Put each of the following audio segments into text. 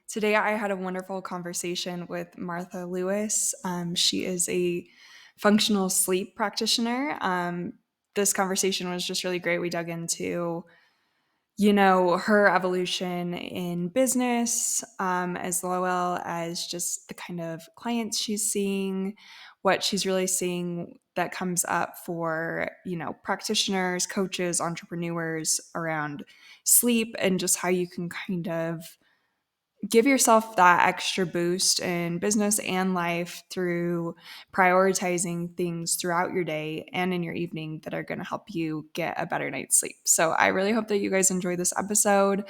Today, I had a wonderful conversation with Martha Lewis. She is a functional sleep practitioner. This conversation was just really great. We dug into, her evolution in business, as well as just the kind of clients she's seeing, what she's really seeing that comes up for, practitioners, coaches, entrepreneurs around sleep, and just how you can kind of give yourself that extra boost in business and life through prioritizing things throughout your day and in your evening that are going to help you get a better night's sleep. So I really hope that you guys enjoy this episode.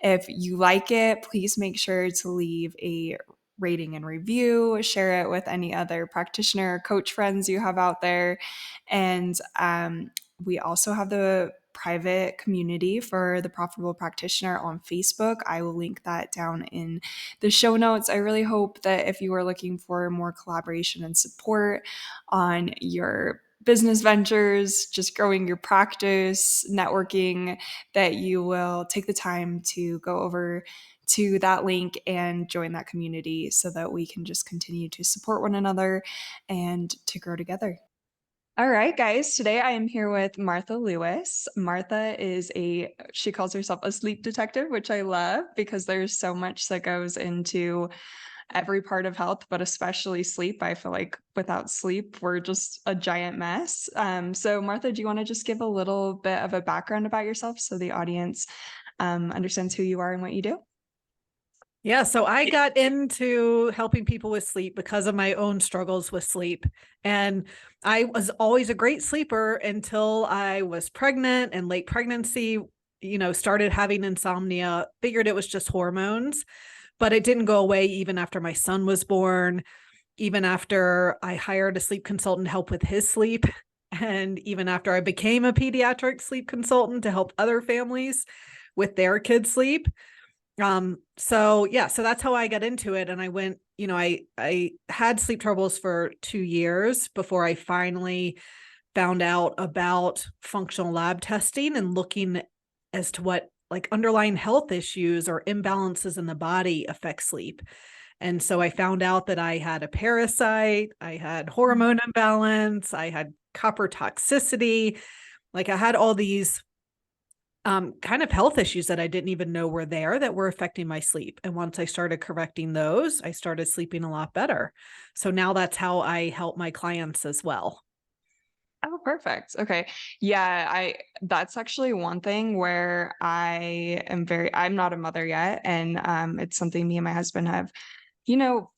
If you like it, please make sure to leave a rating and review, share it with any other practitioner or coach friends you have out there. And we also have the private community for the profitable practitioner on Facebook. I will link that down in the show notes. I really hope that if you are looking for more collaboration and support on your business ventures, just growing your practice, networking, that you will take the time to go over to that link and join that community so that we can just continue to support one another and to grow together. All right, guys. Today I am here with Martha Lewis. Martha she calls herself a sleep detective, which I love because there's so much that goes into every part of health, but especially sleep. I feel like without sleep, we're just a giant mess. So, Martha, do you want to just give a little bit of a background about yourself so the audience understands who you are and what you do? Yeah, so I got into helping people with sleep because of my own struggles with sleep. And I was always a great sleeper until I was pregnant and late pregnancy, started having insomnia, figured it was just hormones, but it didn't go away even after my son was born, even after I hired a sleep consultant to help with his sleep, and even after I became a pediatric sleep consultant to help other families with their kids' sleep. So that's how I got into it. And I went, I had sleep troubles for 2 years before I finally found out about functional lab testing and looking as to what like underlying health issues or imbalances in the body affect sleep. And so I found out that I had a parasite, I had hormone imbalance, I had copper toxicity. Like I had all these kind of health issues that I didn't even know were there that were affecting my sleep. And once I started correcting those, I started sleeping a lot better. So now that's how I help my clients as well. Oh, perfect. Okay. Yeah, that's actually one thing where I'm not a mother yet, and it's something me and my husband have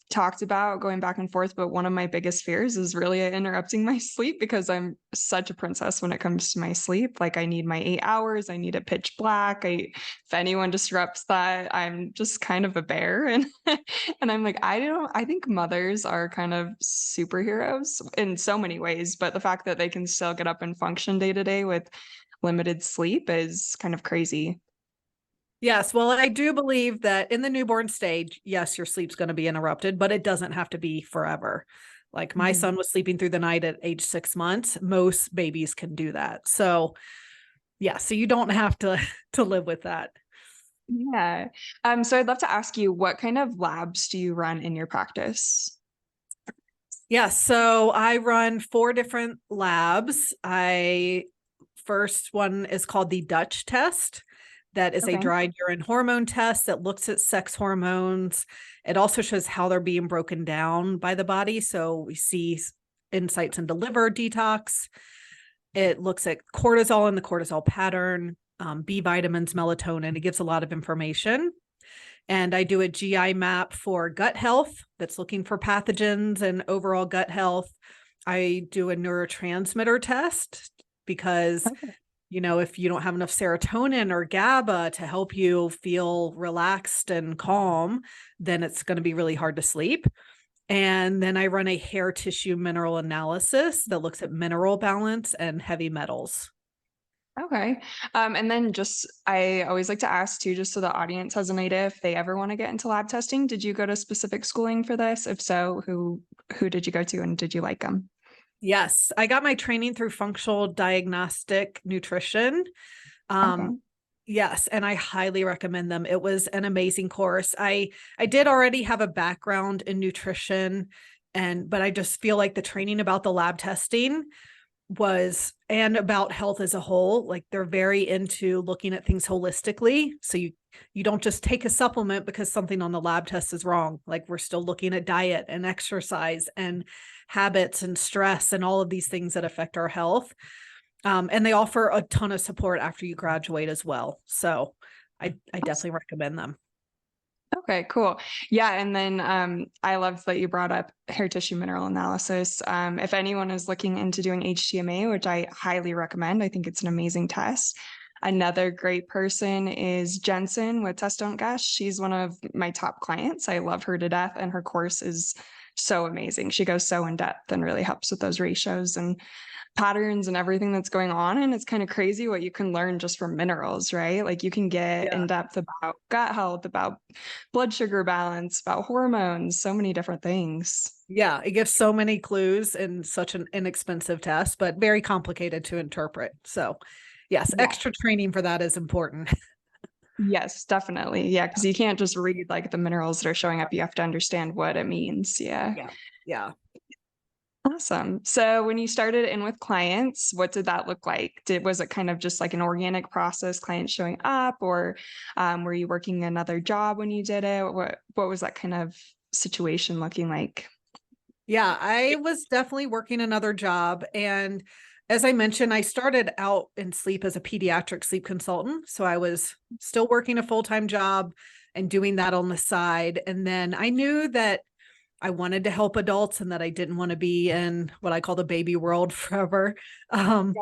talked about going back and forth, but one of my biggest fears is really interrupting my sleep because I'm such a princess when it comes to my sleep. Like I need my 8 hours, I need it pitch black. If anyone disrupts that, I'm just kind of a bear. And and I'm like, I think mothers are kind of superheroes in so many ways, but the fact that they can still get up and function day to day with limited sleep is kind of crazy. Yes. Well, I do believe that in the newborn stage, yes, your sleep's going to be interrupted, but it doesn't have to be forever. Like my Mhm. son was sleeping through the night at age 6 months. Most babies can do that. So yeah, so you don't have to to live with that. Yeah. So I'd love to ask you, what kind of labs do you run in your practice? Yeah, so I run 4 different labs. I first one is called the Dutch test. That is a Okay. dried urine hormone test that looks at sex hormones. It also shows how they're being broken down by the body. So we see insights into liver detox. It looks at cortisol and the cortisol pattern, B vitamins, melatonin. It gives a lot of information. And I do a GI map for gut health that's looking for pathogens and overall gut health. I do a neurotransmitter test because, Okay. if you don't have enough serotonin or GABA to help you feel relaxed and calm, then it's going to be really hard to sleep. And then I run a hair tissue mineral analysis that looks at mineral balance and heavy metals. Okay. And then I always like to ask too, just so the audience has an idea if they ever want to get into lab testing. Did you go to specific schooling for this? If so, who did you go to and did you like them? Yes, I got my training through functional diagnostic nutrition. Um, Okay. Yes, and I highly recommend them. It was an amazing course. I did already have a background in nutrition, but I just feel like the training about the lab testing was, and about health as a whole, like they're very into looking at things holistically. So you don't just take a supplement because something on the lab test is wrong. Like we're still looking at diet and exercise and habits and stress and all of these things that affect our health. And they offer a ton of support after you graduate as well. So I definitely recommend them. Okay, cool. Yeah, and then I loved that you brought up hair tissue mineral analysis. If anyone is looking into doing HTMA, which I highly recommend, I think it's an amazing test. Another great person is Jensen with Test Don't Guess. She's one of my top clients. I love her to death, and her course is so amazing. She goes so in depth and really helps with those ratios and patterns and everything that's going on. And it's kind of crazy what you can learn just from minerals, right? Like you can get Yeah. in depth about gut health, about blood sugar balance, about hormones, so many different things. Yeah, it gives so many clues in such an inexpensive test, but very complicated to interpret. So, yes, Yeah. extra training for that is important. Yes, definitely. Yeah, because you can't just read like the minerals that are showing up. You have to understand what it means. Yeah. Yeah. Yeah. Awesome. So when you started in with clients, what did that look like? Was it kind of just like an organic process, clients showing up, or were you working another job when you did it? What was that kind of situation looking like? Yeah, I was definitely working another job. And as I mentioned, I started out in sleep as a pediatric sleep consultant. So I was still working a full-time job and doing that on the side. And then I knew that I wanted to help adults and that I didn't want to be in what I call the baby world forever. Um,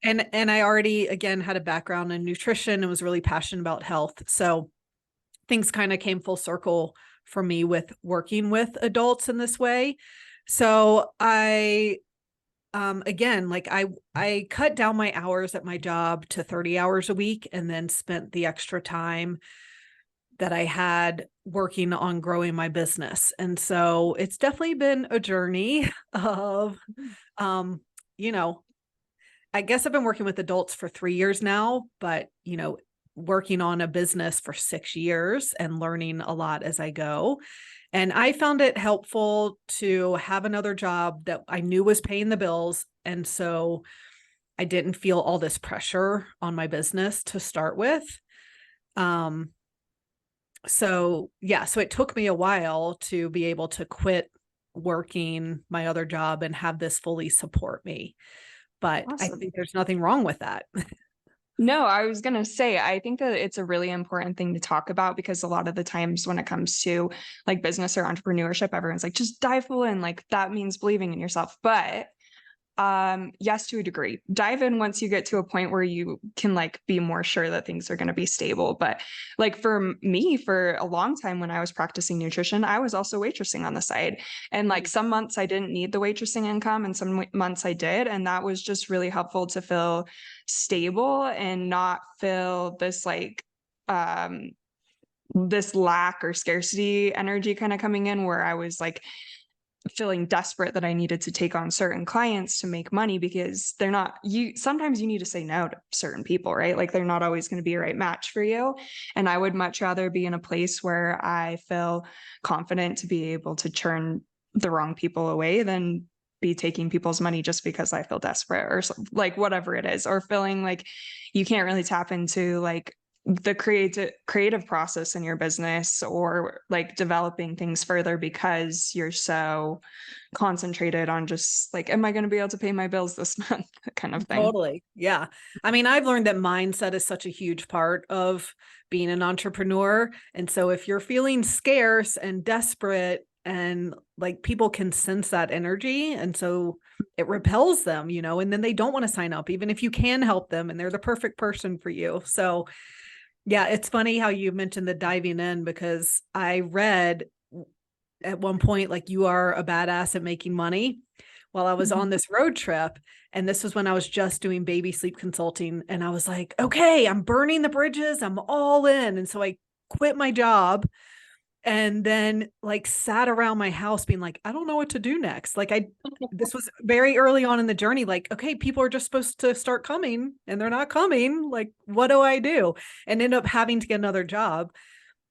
Yeah. and I already, again, had a background in nutrition and was really passionate about health. So things kind of came full circle for me with working with adults in this way. So I again, like I cut down my hours at my job to 30 hours a week and then spent the extra time that I had working on growing my business. And so it's definitely been a journey of um you know, I guess I've been working with adults for 3 years now, but working on a business for 6 years and learning a lot as I go. And I found it helpful to have another job that I knew was paying the bills. And so I didn't feel all this pressure on my business to start with. Um, so yeah, so it took me a while to be able to quit working my other job and have this fully support me. But I Awesome. think there's nothing wrong with that. No, I was going to say, I think that it's a really important thing to talk about because a lot of the times when it comes to like business or entrepreneurship, everyone's like, just dive full in. Like that means believing in yourself. But yes, to a degree. Dive in once you get to a point where you can like be more sure that things are going to be stable. But like for me, for a long time when I was practicing nutrition, I was also waitressing on the side. And like Mm. some months I didn't need the waitressing income and some months I did. And that was just really helpful to feel stable and not feel this like this lack or scarcity energy kind of coming in where I was like feeling desperate that I needed to take on certain clients to make money because they're not you sometimes you need to say no to certain people, right? Like they're not always going to be a right match for you. And I would much rather be in a place where I feel confident to be able to churn the wrong people away than be taking people's money just because I feel desperate or like whatever it is, or feeling like you can't really tap into like the creative process in your business or like developing things further because you're so concentrated on just like am I going to be able to pay my bills this month kind of thing. Totally. Yeah. I mean, I've learned that mindset is such a huge part of being an entrepreneur. And so if you're feeling scarce and desperate and like people can sense that energy, and so it repels them, and then they don't want to sign up, even if you can help them and they're the perfect person for you. So yeah, it's funny how you mentioned the diving in because I read at one point, like, you are a badass at making money while I was on this road trip. And this was when I was just doing baby sleep consulting. And I was like, okay, I'm burning the bridges. I'm all in. And so I quit my job and then like sat around my house being like, I don't know what to do next. This was very early on in the journey. Like, okay, people are just supposed to start coming and they're not coming. Like, what do I do? And end up having to get another job.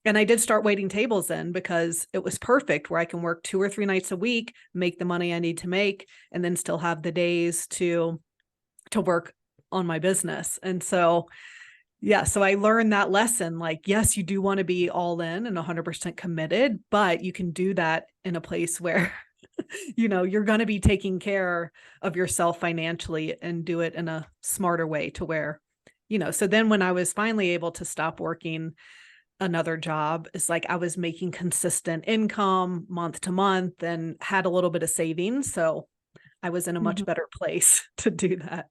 And I did start waiting tables then because it was perfect where I can work 2 or 3 nights a week, make the money I need to make, and then still have the days to work on my business. And so, yeah, so I learned that lesson. Like, yes, you do want to be all in and 100% committed, but you can do that in a place where, you're going to be taking care of yourself financially and do it in a smarter way to where, so then when I was finally able to stop working another job, it's like I was making consistent income month to month and had a little bit of savings. So I was in a much Mhm. better place to do that.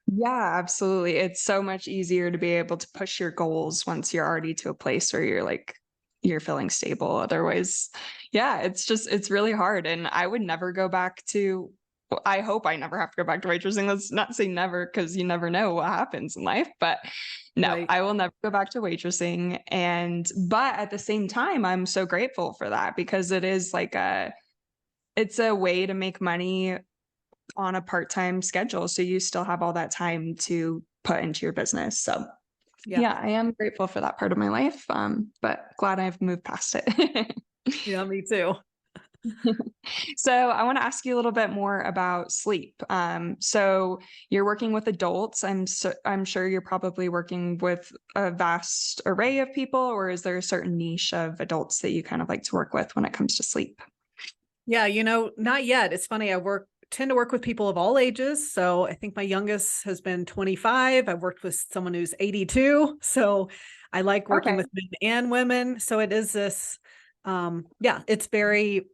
Yeah, absolutely. It's so much easier to be able to push your goals once you're already to a place where you're feeling stable. Otherwise, yeah, it's really hard. And I would never go back to well, I hope I never have to go back to waitressing. Let's not say never because you never know what happens in life. But no, Right. I will never go back to waitressing. But at the same time, I'm so grateful for that because it's a way to make money on a part-time schedule, so you still have all that time to put into your business. So, Yeah. yeah, I am grateful for that part of my life, but glad I've moved past it. Yeah, me too. So, I wanna ask you a little bit more about sleep. So you're working with adults. I'm sure you're probably working with a vast array of people, or is there a certain niche of adults that you kind of like to work with when it comes to sleep? Yeah, not yet. It's funny. Tend to work with people of all ages. So I think my youngest has been 25. I've worked with someone who's 82. So I like working Okay. with men and women. So it is this, yeah, it's very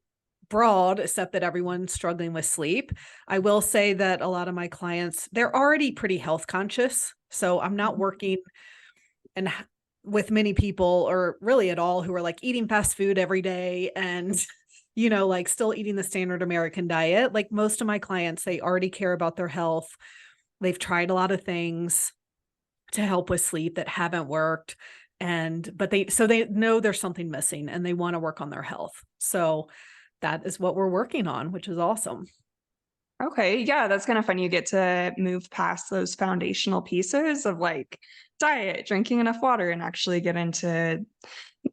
broad, except that everyone's struggling with sleep. I will say that a lot of my clients, they're already pretty health conscious. So I'm not working and with many people or really at all who are like eating fast food every day and like still eating the standard American diet. Like most of my clients, they already care about their health. They've tried a lot of things to help with sleep that haven't worked, but they know there's something missing and they want to work on their health. So that is what we're working on, which is awesome. Okay, yeah, that's kind of fun. You get to move past those foundational pieces of like diet, drinking enough water, and actually get into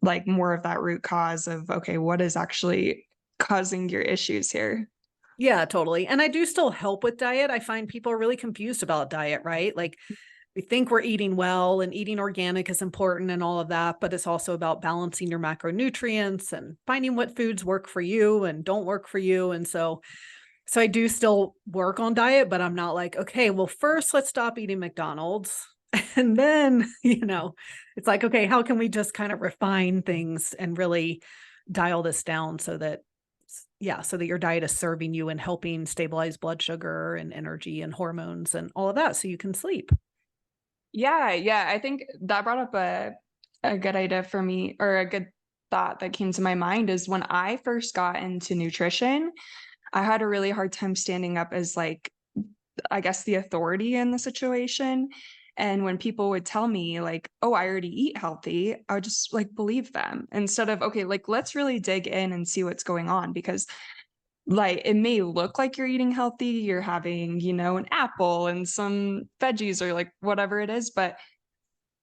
like more of that root cause of okay, what is actually causing your issues here? Yeah, totally. And I do still help with diet. I find people are really confused about diet, right? Like we think we're eating well and eating organic is important and all of that, but it's also about balancing your macronutrients and finding what foods work for you and don't work for you. And so I do still work on diet, but I'm not like, okay, well, first let's stop eating McDonald's. And then, it's like, okay, how can we just kind of refine things and really dial this down so that your diet is serving you and helping stabilize blood sugar and energy and hormones and all of that so you can sleep. Yeah, yeah, I think that brought up a good idea for me, or a good thought that came to my mind is when I first got into nutrition, I had a really hard time standing up as like I guess, the authority in the situation. And when people would tell me like, "Oh, I already eat healthy," I would just like believe them instead of, "Okay, like let's really dig in and see what's going on." Because like it may look like you're eating healthy, you're having, an apple and some veggies or like whatever it is, but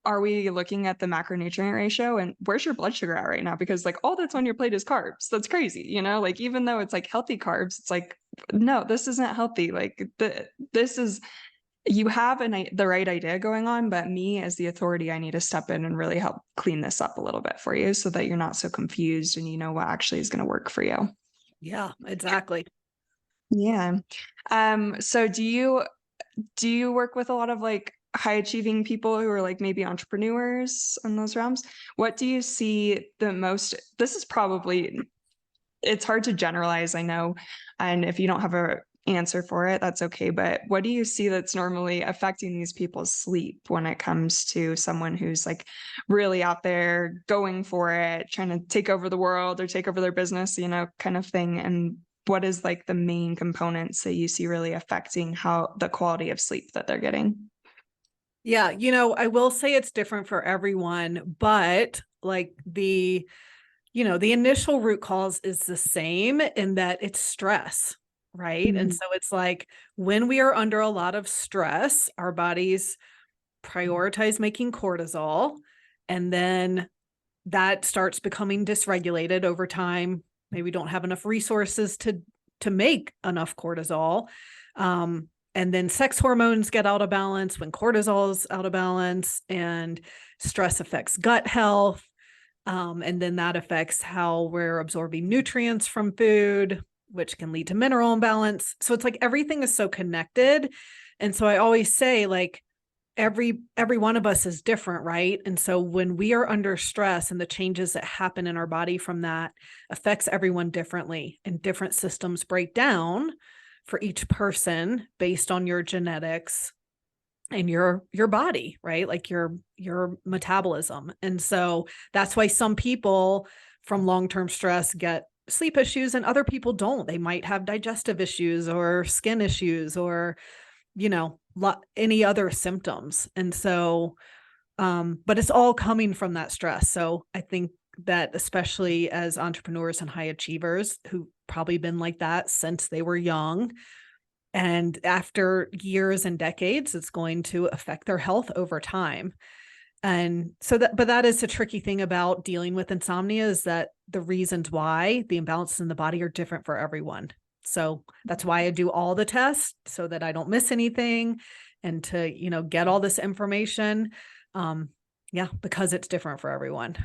are we looking at the macronutrient ratio and where's your blood sugar at right now? Because like all that's on your plate is carbs. That's crazy, Like even though it's like healthy carbs, it's like no, this isn't healthy. Like this is you have the right idea going on, but me as the authority, I need to step in and really help clean this up a little bit for you so that you're not so confused and you know what actually is going to work for you. Yeah, exactly. Yeah. So do you work with a lot of like high achieving people who are like maybe entrepreneurs in those realms? What do you see the most? This is probably it's hard to generalize, I know. And if you don't have a answer for it, that's okay. But what do you see that's normally affecting these people's sleep when it comes to someone who's like really out there going for it, trying to take over the world or take over their business, kind of thing? And what is like the main components that you see really affecting how the quality of sleep that they're getting? Yeah, I will say it's different for everyone, but like the initial root cause is the same in that it's stress, right? And Mhm. so it's like when we are under a lot of stress, our bodies prioritize making cortisol, and then that starts becoming dysregulated over time. Maybe we don't have enough resources to make enough cortisol. And then sex hormones get out of balance when cortisol is out of balance, and stress affects gut health. And then that affects how we're absorbing nutrients from food, which can lead to mineral imbalance. So it's like everything is so connected. And so I always say, like, every one of us is different, right? And so when we are under stress, and the changes that happen in our body from that affects everyone differently, and different systems break down for each person based on your genetics and your body, right? Like your metabolism. And so that's why some people from long-term stress get sleep issues and other people don't. They might have digestive issues or skin issues, or any other symptoms. And so but it's all coming from that stress. So I think that, especially as entrepreneurs and high achievers who probably been like that since they were young, and after years and decades, it's going to affect their health over time. And so but that is the tricky thing about dealing with insomnia, is that the reasons why the imbalances in the body are different for everyone. So that's why I do all the tests, so that I don't miss anything, and to, get all this information. Um, yeah, because it's different for everyone.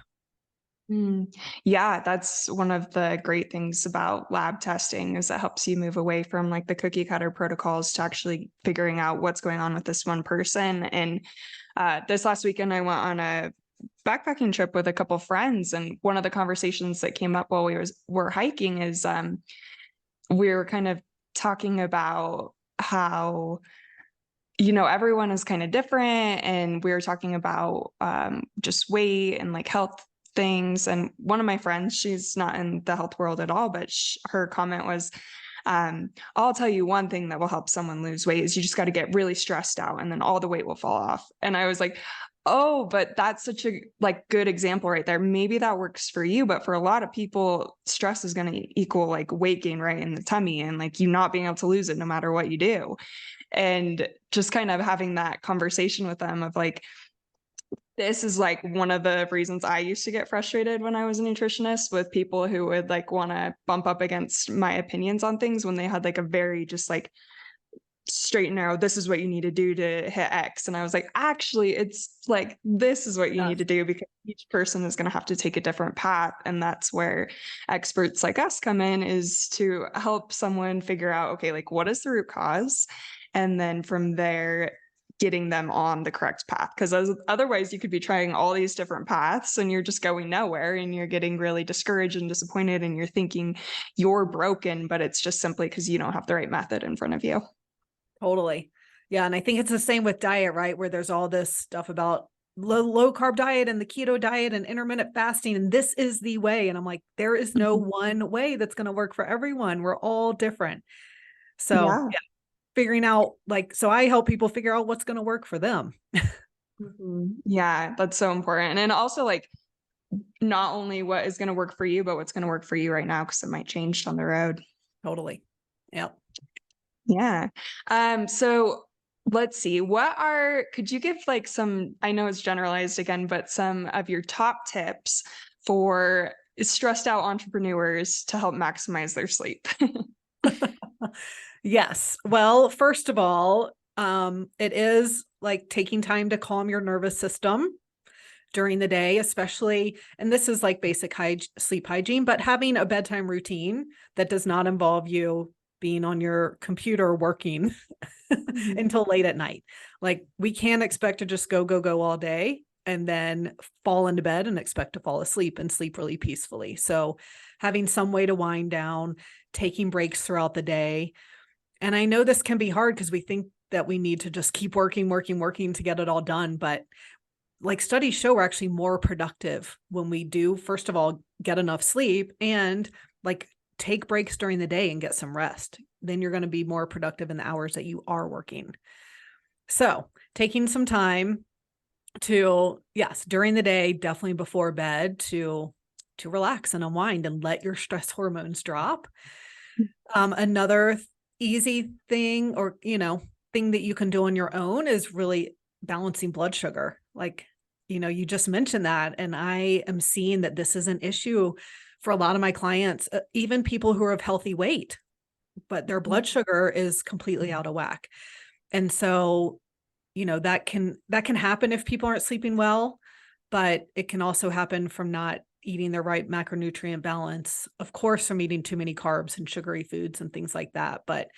Mm. Yeah, that's one of the great things about lab testing is it helps you move away from like the cookie cutter protocols to actually figuring out what's going on with this one person. And this last weekend, I went on a backpacking trip with a couple friends, and one of the conversations that came up while were hiking is we were kind of talking about how everyone is kind of different, and we were talking about just weight and like health things. And one of my friends, she's not in the health world at all, but her comment was, I'll tell you one thing that will help someone lose weight is you just got to get really stressed out and then all the weight will fall off. And I was like, oh, but that's such a like good example right there. Maybe that works for you, but for a lot of people, stress is going to equal like weight gain right in the tummy, and like you not being able to lose it no matter what you do. And just kind of having that conversation with them of like, this is like one of the reasons I used to get frustrated when I was a nutritionist, with people who would like want to bump up against my opinions on things when they had like a very just like straight and narrow, this is what you need to do to hit X. And I was like, actually, it's like, this is what you Yeah, need to do, because each person is going to have to take a different path. And that's where experts like us come in, is to help someone figure out, okay, like what is the root cause? And then from there, getting them on the correct path. Because otherwise, you could be trying all these different paths and you're just going nowhere, and you're getting really discouraged and disappointed, and you're thinking you're broken, but it's just simply because you don't have the right method in front of you. totally. Yeah. And I think it's the same with diet, right? Where there's all this stuff about low carb diet and the keto diet and intermittent fasting, and this is the way. And I'm like, there is no one way that's going to work for everyone. We're all different. So Yeah. yeah, figuring out, like, so I help people figure out what's going to work for them. Mhm. Yeah, that's so important. And also like not only what is going to work for you, but what's going to work for you right now, because it might change down the road. Totally. Yep. Yeah. So let's see. Could you give like some, I know it's generalized again, but some of your top tips for stressed out entrepreneurs to help maximize their sleep? Yes. Well, first of all, it is like taking time to calm your nervous system during the day, especially, and this is like basic sleep hygiene, but having a bedtime routine that does not involve you being on your computer working Mhm. until late at night. Like, we can't expect to just go all day and then fall into bed and expect to fall asleep and sleep really peacefully. So having some way to wind down, taking breaks throughout the day. And I know this can be hard because we think that we need to just keep working to get it all done. But like, studies show we're actually more productive when we do, first of all, get enough sleep, and like take breaks during the day and get some rest. Then you're going to be more productive in the hours that you are working. So taking some time to, yes, during the day, definitely before bed, to to relax and unwind and let your stress hormones drop. Another easy thing, or, thing that you can do on your own is really balancing blood sugar. Like, you just mentioned that. And I am seeing that this is an issue for a lot of my clients, even people who are of healthy weight, but their blood sugar is completely out of whack. And so, that can happen if people aren't sleeping well, but it can also happen from not eating the right macronutrient balance. Of course, from eating too many carbs and sugary foods and things like that, but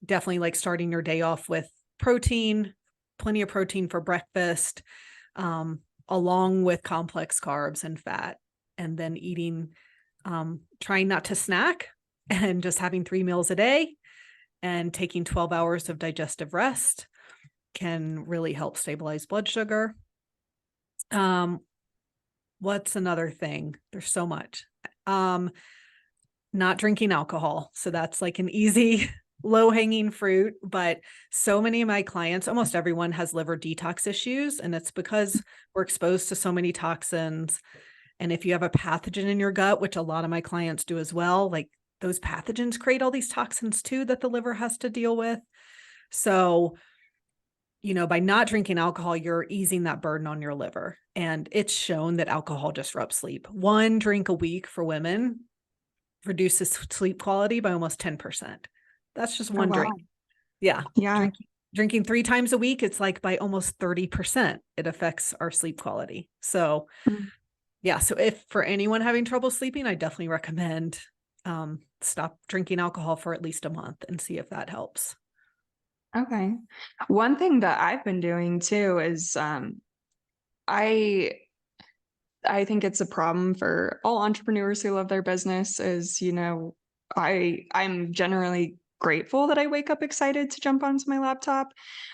definitely like starting your day off with protein, plenty of protein for breakfast, along with complex carbs and fat, and then eating, trying not to snack and just having 3 meals a day and taking 12 hours of digestive rest can really help stabilize blood sugar. What's another thing? There's so much. Not drinking alcohol. So that's like an easy, low hanging fruit, but so many of my clients, almost everyone has liver detox issues, and it's because we're exposed to so many toxins. And if you have a pathogen in your gut, which a lot of my clients do as well, like those pathogens create all these toxins too that the liver has to deal with. So, by not drinking alcohol, you're easing that burden on your liver. And it's shown that alcohol disrupts sleep. 1 drink a week for women reduces sleep quality by almost 10%. That's just Oh, one drink. wow. Yeah. Yeah. Drinking 3 times a week, it's like by almost 30%, it affects our sleep quality. So Mm. yeah. So if for anyone having trouble sleeping, I definitely recommend stop drinking alcohol for at least a month and see if that helps. Okay. One thing that I've been doing too is I I think it's a problem for all entrepreneurs who love their business is, I'm generally grateful that I wake up excited to jump onto my laptop,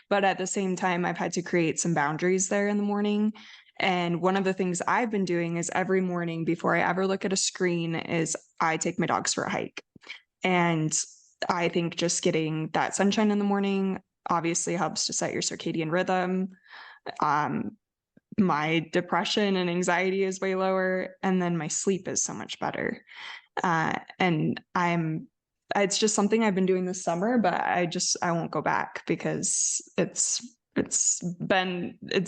but at the same time I've had to create some boundaries there in the morning. And one of the things I've been doing is every morning before I ever look at a screen is I take my dogs for a hike. And I think just getting that sunshine in the morning obviously helps to set your circadian rhythm. Um, my depression and anxiety is way lower, and then my sleep is so much better. And it's just something I've been doing this summer, but I won't go back because it's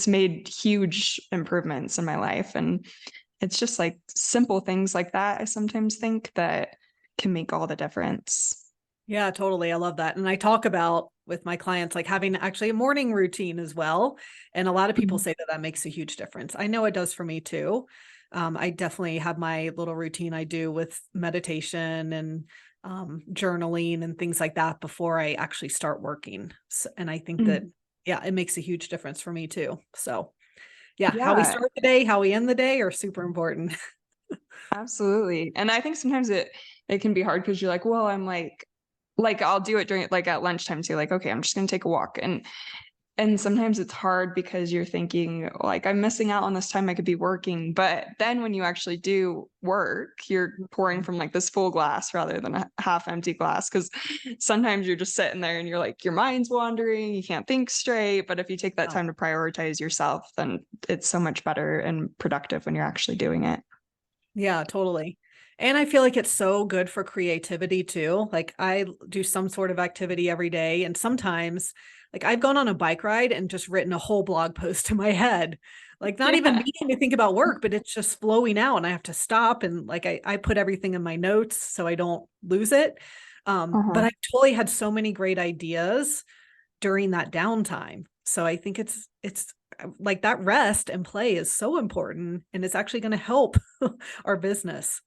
made huge improvements in my life. And it's just like simple things like that. I sometimes think that can make all the difference. Yeah, totally. I love that. And I talk about with my clients, like having actually a morning routine as well. And a lot of people Mhm. say that that makes a huge difference. I know it does for me too. I definitely have my little routine I do with meditation and journaling and things like that before I actually start working. And I think that, Mhm. yeah, it makes a huge difference for me too. So, yeah, how we Yeah, start the day, how we end the day are super important. absolutely. And I think sometimes it can be hard because you're like, well, I'm like I'll do it during like at lunchtime too, like, okay, I'm just gonna take a walk. And sometimes it's hard because you're thinking like I'm missing out on this time I could be working. But then when you actually do work, you're pouring from like this full glass rather than a half empty glass. Cause sometimes you're just sitting there and you're like, your mind's wandering, you can't think straight. But if you take that Oh, time to prioritize yourself, then it's so much better and productive when you're actually doing it. yeah, totally. And I feel like it's so good for creativity too. Like I do some sort of activity every day. And sometimes, like I've gone on a bike ride and just written a whole blog post in my head, like not even Yeah. meaning to think about work, but it's just flowing out and I have to stop. And like I put everything in my notes so I don't lose it. But Uh-huh. I totally had so many great ideas during that downtime. So I think it's like that rest and play is so important and it's actually going to help our business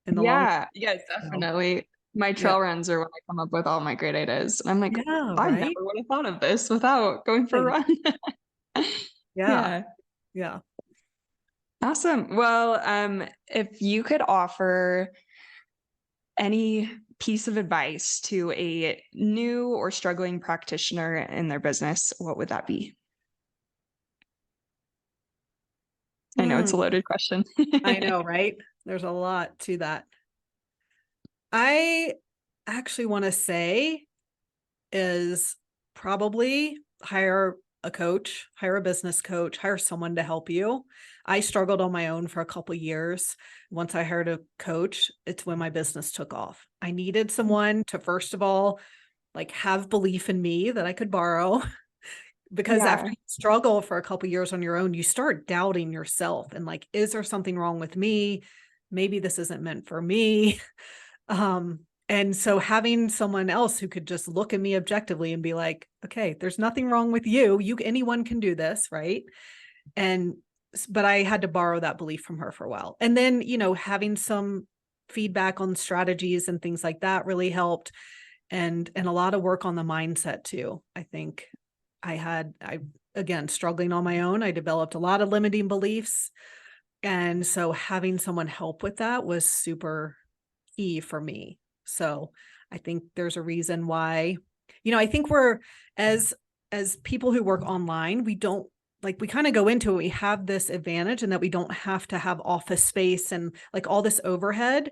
in the long Yeah, yes, run. definitely. My Yeah. trail runs are when I come up with all my great ideas. And I'm like, Yeah, I never right? would have thought of this without going for a Right. run. Yeah. Yeah. Yeah. Awesome. Well, if you could offer any piece of advice to a new or struggling practitioner in their business, what would that be? I know it's a Hmm. loaded question. I know, right? There's a lot to that. I actually want to say is probably hire a coach, hire a business coach, hire someone to help you. I struggled on my own for a couple of years. Once I hired a coach, it's when my business took off. I needed someone to, first of all, like have belief in me that I could borrow. Because after Yeah. you struggle for a couple of years on your own, you start doubting yourself and like, is there something wrong with me? Maybe this isn't meant for me. And so having someone else who could just look at me objectively and be like, okay, there's nothing wrong with you. Anyone can do this, right? And but I had to borrow that belief from her for a while. And then, having some feedback on strategies and things like that really helped. And a lot of work on the mindset too. I think I again, struggling on my own, I developed a lot of limiting beliefs. And so having someone help with that was super key for me. So I think there's a reason why, I think we're as people who work online, we don't like we kind of go into it, we have this advantage and that we don't have to have office space and like all this overhead.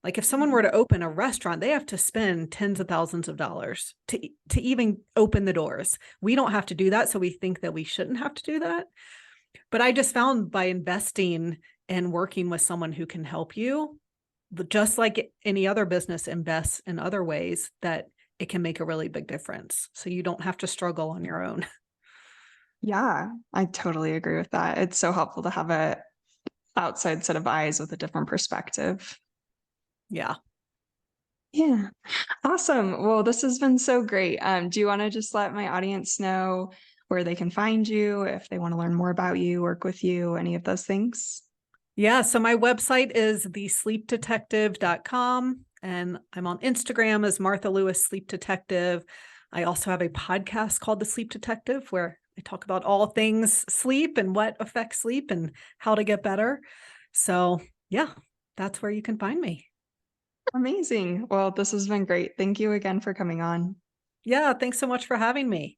Like if someone were to open a restaurant, they have to spend tens of thousands of dollars to even open the doors. We don't have to do that. So we think that we shouldn't have to do that. But I just found by investing and working with someone who can help you, just like any other business invests in other ways, that it can make a really big difference. So you don't have to struggle on your own. Yeah, I totally agree with that. It's so helpful to have a outside set of eyes with a different perspective. Yeah. Yeah. Awesome. Well, this has been so great. Do you want to just let my audience know where they can find you, if they want to learn more about you, work with you, any of those things? Yeah. So my website is thesleepdetective.com and I'm on Instagram as Martha Lewis Sleep Detective. I also have a podcast called The Sleep Detective where I talk about all things sleep and what affects sleep and how to get better. So yeah, that's where you can find me. Amazing. Well, this has been great. Thank you again for coming on. Yeah. Thanks so much for having me.